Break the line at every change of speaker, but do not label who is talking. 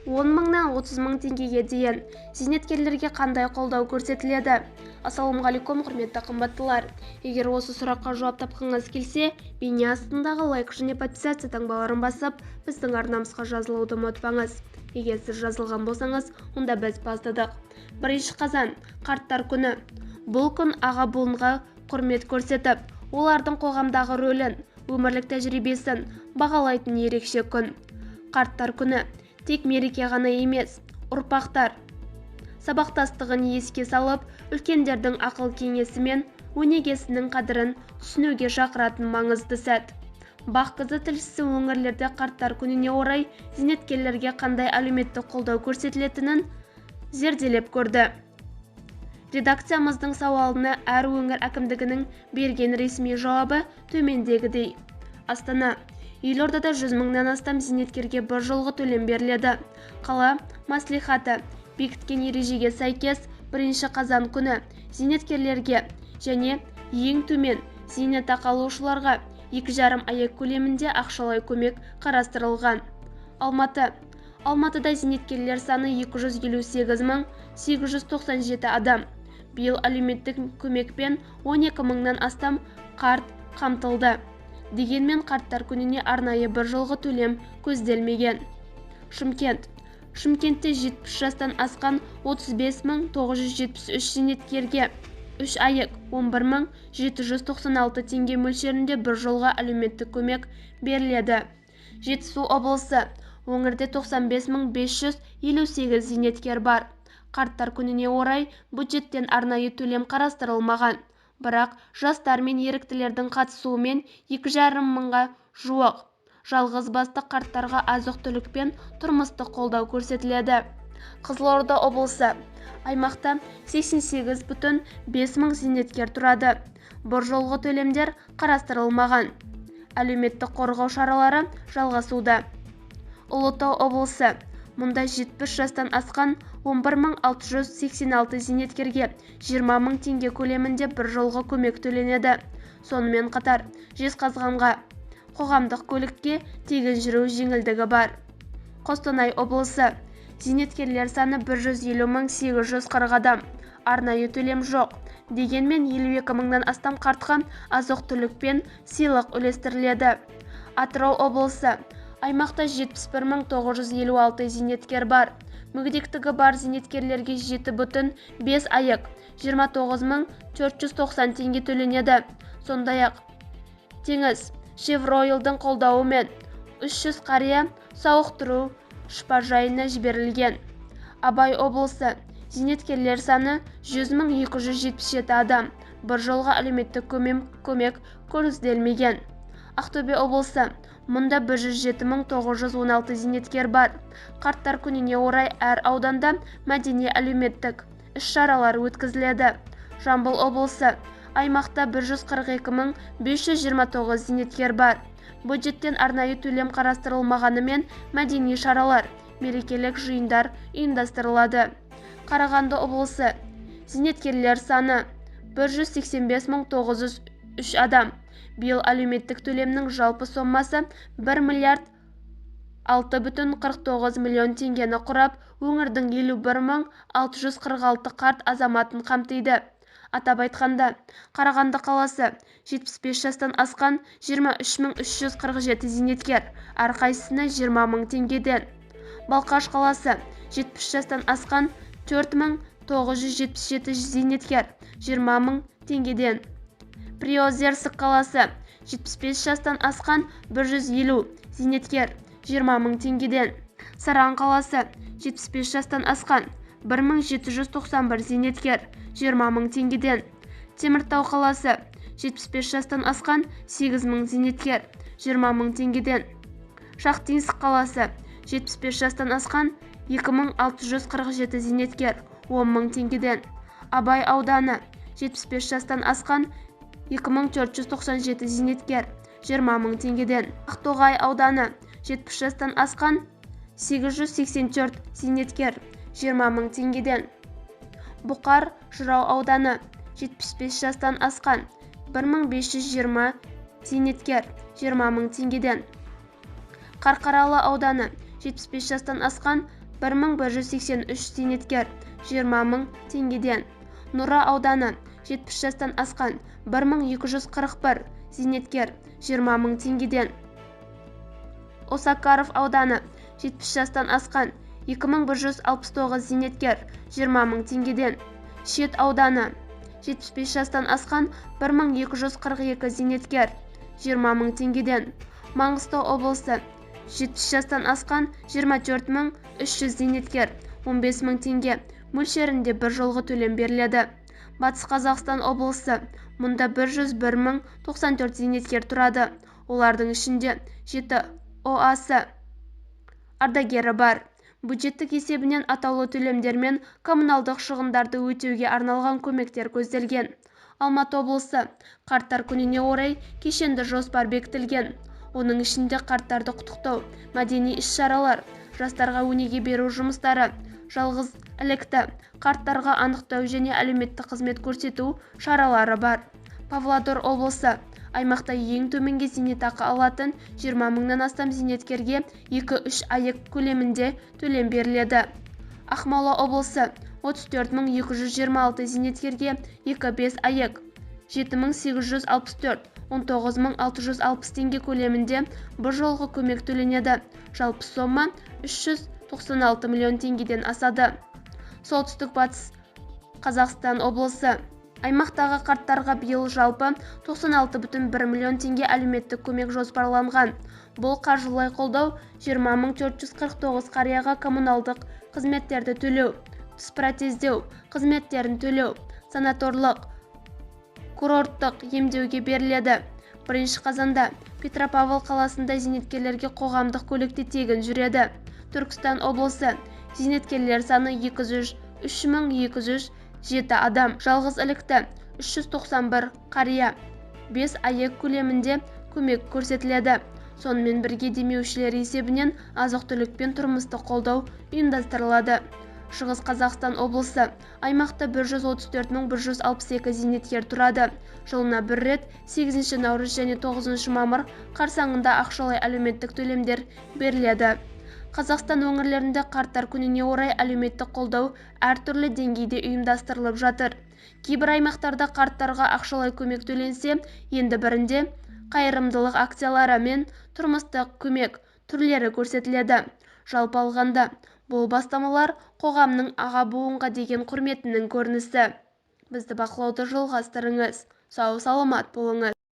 10 мыңнан 30 мың теңгеге дейін. Зейнеткерлерге қандай қолдау көрсетіледі? Ассалаумағалейкум, құрметті қымбаттылар. Егер осы сұраққа жауап тапқыңыз келсе, бейне астындағы лайк және подписация таңбаларын басып, біздің арнамызға жазылуды ұмытпаңыз. Егер сіз жазылған болсаңыз, онда біз бастадық. 1 қазан қарттар күні. Бұл күн аға буынға құрмет көрсетіп, олардың қоғамдағы рөлін, өмірлік тәжірибесін бағалайтын ерекше күн. Қарттар күні тек мереке ғана емес, ұрпақтар сабақтастығын еске салып, үлкендердің ақыл-кеңесі мен өнегесінің қадірін түсінуге шақыратын маңызды сәт. Бақ қызы тілшісі өңірлерде қарттар күніне орай зейнеткерлерге қандай әлеуметтік қолдау көрсетілетінін зерделеп көрді. Редакциямыздың сауалына әр өңір әкімдігінің берген ресми жауабы төмендегідей. Астана. Елордада 100 мыңнан астам зейнеткерге бір жолғы төлем беріледі. Қала мәслихаты бекіткен ережеге сәйкес 1 қазан күні зейнеткерлерге және ең төмен зейнетақы алушыларға 2,5 айлық көлемінде ақшалай көмек қарастырылған. Алматы. Алматыда зейнеткерлер саны 258 мың 897 адам. Биыл әлеуметтік көмекпен 12 мыңнан астам қарт қамтылды. Дегенмен қарттар күніне арнайы бір жолғы төлем көзделмеген. Шымкент. Шымкентте 70 жастан асқан 35 мың 973 зейнеткерге 3 айлық 11 мың 796 теңге мөлшерінде бір жолға әлеуметтік көмек беріледі. Жетісу облысы. Өңірде 95 мың 558 зейнеткер бар. Қарттар күніне орай бюджеттен арнайы төлем қарастырылмаған. Бірақ жастар мен еріктілердің қатысуымен 2,5 мыңға жуық жалғыз басты қарттарға азық-түлік пен тұрмыстық қолдау көрсетіледі. Қызылорда облысы. Аймақта 88,5 мың зейнеткер тұрады. Бір жолғы төлемдер қарастырылмаған. Әлеуметтік қорғау шаралары жалғасуда. Ұлытау облысы. Мұнда 70 жастан асқан 11 мың 686 зейнеткерге 20 мың теңге көлемінде бір жолғы көмек төленеді. Сонымен қатар, Жезқазғанға қоғамдық көлікке тегін жүру жеңілдігі бар. Қостанай облысы. Зейнеткерлер саны 150 мың 840 адам. Арнайы төлем жоқ. Дегенмен 52 мыңнан астам қартқа азық-түлік пен сыйлық үлестіріледі. Атырау облысы. Аймақта 71 мың 956 зейнеткер бар. Мүгедектігі бар зейнеткерлерге 7,5 айлық 29 мың 490 теңге төленеді. Сондай-ақ Теңіз Шевройлдың қолдауымен 300 қария сауықтыру шипажайына жіберілген. Абай облысы. Зейнеткерлер саны 100 мың 277 адам. Бір жолға әлеуметтік көмек көзделмеген. Ақтөбе облысы. Мұнда 107 мың 916 зейнеткер бар. Қарттар күніне орай әр ауданда мәдени әлеуметтік іс-шаралар өткізіледі. Жамбыл облысы. Аймақта 142 мың 529 зейнеткер бар. Бюджеттен арнайы төлем қарастырылмағанымен мәдени шаралар, мерекелік жиындар ұйымдастырылады. Қарағанды облысы. Зейнеткерлер саны 185 мың 903 адам. Биыл әлеуметтік төлемнің жалпы сомасы 1 миллиард 6,49 миллион теңгені құрап, өңірдің 51 мың 646 қарт азаматын қамтиды. Атап айтқанда, Қарағанды қаласы 75 жастан асқан 23 мың 347 зейнеткер, әрқайсысына 20 мың теңгеден. Балқаш қаласы 70 жастан асқан 4 мың 977 зейнеткер, 20 мың теңгеден. Приозерск қаласы 75 жастан асқан 150 зейнеткер, 20 мың теңгеден. Саран қаласы 75 жастан асқан 1791 зейнеткер, 20 мың теңгеден. Теміртау қаласы 75 жастан асқан 8 мың зейнеткер, 20 мың теңгеден. Шахтинск қаласы 75 жастан асқан 2647 зейнеткер, 10 мың теңгеден. Абай ауданы 75 жастан асқан 2497 зейнеткер, 20 мың теңгеден. Ақтоғай ауданы 70 жастан асқан 884 зейнеткер, 20 мың теңгеден. Бұқар Жырау ауданы 75 жастан асқан 1520 зейнеткер, 20 мың теңгеден. Қарқаралы ауданы 75 жастан асқан 1183 зейнеткер 20 мың теңгеден. Нұра ауданы 70 жастан асқан 1241 зейнеткер 20 мың теңгеден. Осакаров ауданы 70 жастан асқан 2169 зейнеткер 20 мың теңгеден. Шет ауданы 75 жастан асқан 1242 зейнеткер 20 мың теңгеден. Маңғыстау облысы 70 жастан асқан 24 300 зейнеткер 15 мың теңге мөлшерінде бір жолғы төлем беріледі. Батыс Қазақстан облысы мұнда 101 094 зейнеткер тұрады. Олардың ішінде 7 ОАС ардагері бар. Бюджеттік есебінен атаулы төлемдер мен коммуналдық шығындарды өтеуге арналған көмектер көзделген. Алматы облысы қарттар күніне орай кешенді жоспар бекітілген. Оның ішінде қарттарды құттықтау, мәдени іс-шаралар, жастарға өнеге беру жұмыстары, жалғыз ілікті қарттарға анықтау және әлеуметтік қызмет көрсету шаралары бар. Павлодар облысы аймақта ең төменгі зейнетақы алатын 20 мыңнан астам зейнеткерге 2-3 айлық көлемінде төлем беріледі. Ақмола облысы 34 226 зейнеткерге 2-5 айлық 7864 19 660 теңге көлемінде бір жолғы көмек төленеді. Жалпы сома 396 миллион теңгеден асады. Солтүстік батыс Қазақстан облысы аймақтағы қарттарға биыл жалпы 96,1 миллион теңге әлеуметтік көмек жоспарланған. Бұл қаржылай қолдау 20 449 қарияға коммуналдық қызметтерді төлеу, тіс протездеу қызметтерін төлеу, санаторлық, курорттық емдеуге беріледі. 1 қазанда Петропавл қаласында зейнеткерлерге қоғамдық көлікте тегін жүреді. Түркістан облысы зейнеткерлер саны 3207 адам. Жалғыз ілікті 391 қария 5 айлық көлемінде көмек көрсетіледі. Сонымен бірге демеушілер есебінен азық-түлік пен тұрмыстық қолдау ұйымдастырылады. Шығыс Қазақстан облысы аймақта 134 162 зейнеткер тұрады. Жылына бір рет 8 наурыз және 9 мамыр қарсаңында ақшалай әлеуметтік төлемдер беріледі. Қазақстан өңірлерінде қарттар күніне орай әлеуметтік қолдау әртүрлі деңгейде ұйымдастырылып жатыр. Кейбір аймақтарда қарттарға ақшалай көмек төленсе, енді бірінде қайырымдылық акциялары мен тұрмыстық көмек түрлері көрсетіледі. Жалпы алғанда, бұл бастамалар қоғамның аға буынға деген құрметінің көрінісі. Бізді бақылауды жалғастырыңыз. Сау саламат болыңыз.